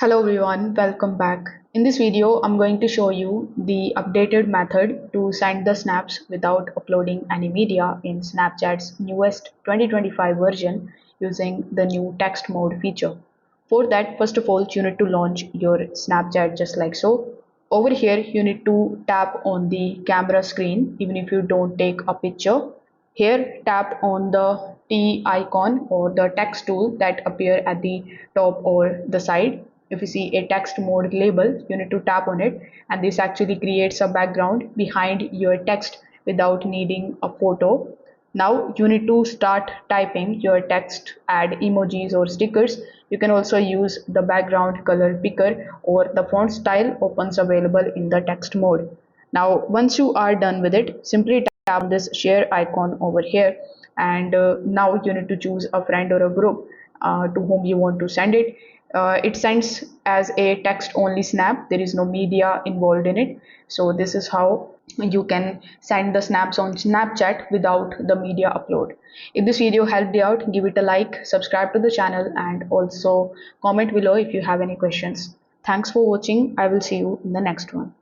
Hello everyone, welcome back. In this video, I'm going to show you the updated method to send the snaps without uploading any media in Snapchat's newest 2025 version using the new text mode feature. For that, first of all, you need to launch your Snapchat just like so. Over here, you need to tap on the camera screen even if you don't take a picture. Here, tap on the T icon or the text tool that appear at the top or the side. If you see a text mode label, you need to tap on it, and this actually creates a background behind your text without needing a photo. Now you need to start typing your text, add emojis or stickers. You can also use the background color picker or the font style options available in the text mode. Now once you are done with it, simply tap on this share icon over here, and now you need to choose a friend or a group to whom you want to send it. It sends as a text only snap. There is no media involved in it. So this is how you can send the snaps on Snapchat without the media upload. If this video helped you out, give it a like, subscribe to the channel, and also comment below if you have any questions. Thanks for watching. I will see you in the next one.